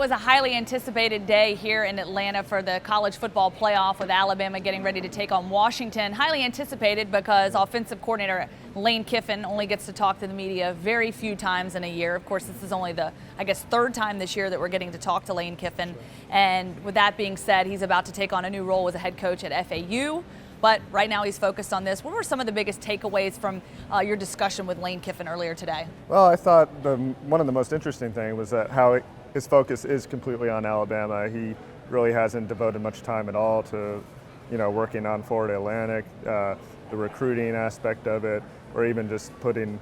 was a highly anticipated day here in Atlanta for the college football playoff with Alabama getting ready to take on Washington. Highly anticipated because offensive coordinator Lane Kiffin only gets to talk to the media very few times in a year. Of course, this is only the, third time this year that we're getting to talk to Lane Kiffin. And with that being said, he's about to take on a new role as a head coach at FAU. But right now he's focused on this. What were some of the biggest takeaways from your discussion with Lane Kiffin earlier today? Well, I thought one of the most interesting things was that his focus is completely on Alabama. He really hasn't devoted much time at all to, working on Florida Atlantic, the recruiting aspect of it, or even just putting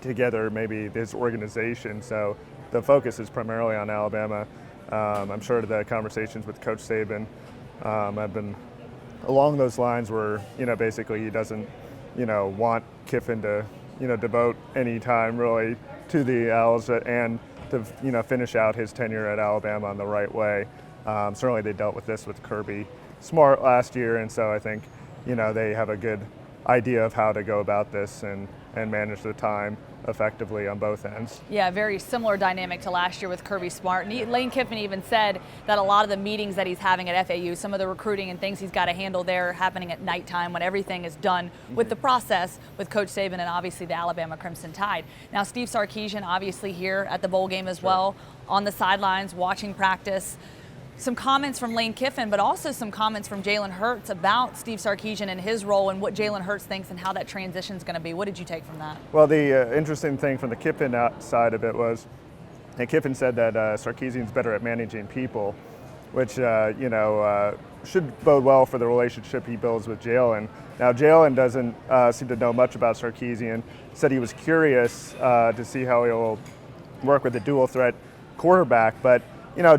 together maybe his organization. So the focus is primarily on Alabama. I'm sure the conversations with Coach Sabin have been along those lines where, basically he doesn't, want Kiffin to, devote any time really to the Owls and to, finish out his tenure at Alabama in the right way. Certainly they dealt with this with Kirby Smart last year, and so I think, they have a good idea of how to go about this and manage the time effectively on both ends. Yeah, very similar dynamic to last year with Kirby Smart. And Lane Kiffin even said that a lot of the meetings that he's having at FAU, some of the recruiting and things he's got to handle there happening at nighttime when everything is done with the process with Coach Sabin and obviously the Alabama Crimson Tide. Now, Steve Sarkisian obviously here at the bowl game as well, on the sidelines watching practice. Some comments from Lane Kiffin, but also some comments from Jalen Hurts about Steve Sarkisian and his role and what Jalen Hurts thinks and how that transition is going to be. What did you take from that? Well, the interesting thing from the Kiffin side of it was that Kiffin said that Sarkisian's better at managing people, which, should bode well for the relationship he builds with Jalen. Now, Jalen doesn't seem to know much about Sarkisian. Said he was curious to see how he'll work with a dual threat quarterback, but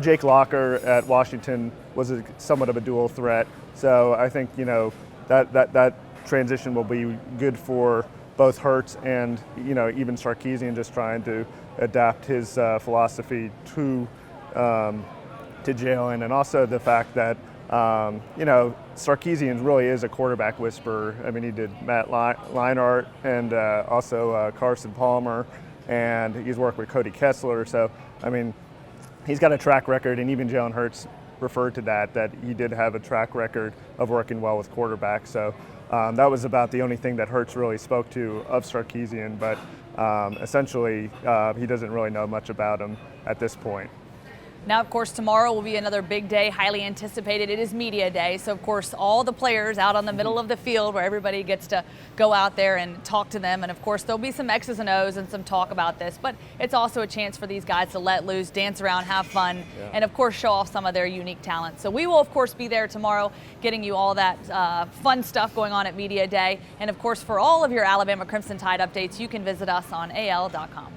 Jake Locker at Washington was somewhat of a dual threat. So I think, that transition will be good for both Hurts and, even Sarkisian just trying to adapt his philosophy to Jalen. And also the fact that, Sarkisian really is a quarterback whisperer. I mean, he did Matt Leinart and also Carson Palmer, and he's worked with Cody Kessler. So, he's got a track record, and even Jalen Hurts referred to that he did have a track record of working well with quarterbacks. So that was about the only thing that Hurts really spoke to of Sarkisian, but essentially he doesn't really know much about him at this point. Now, of course, tomorrow will be another big day, highly anticipated. It is media day, so of course all the players out on the middle of the field where everybody gets to go out there and talk to them. And of course there'll be some X's and O's and some talk about this, but it's also a chance for these guys to let loose, dance around, have fun, and of course show off some of their unique talent. So we will of course be there tomorrow getting you all that fun stuff going on at media day. And of course for all of your Alabama Crimson Tide updates, you can visit us on AL.com.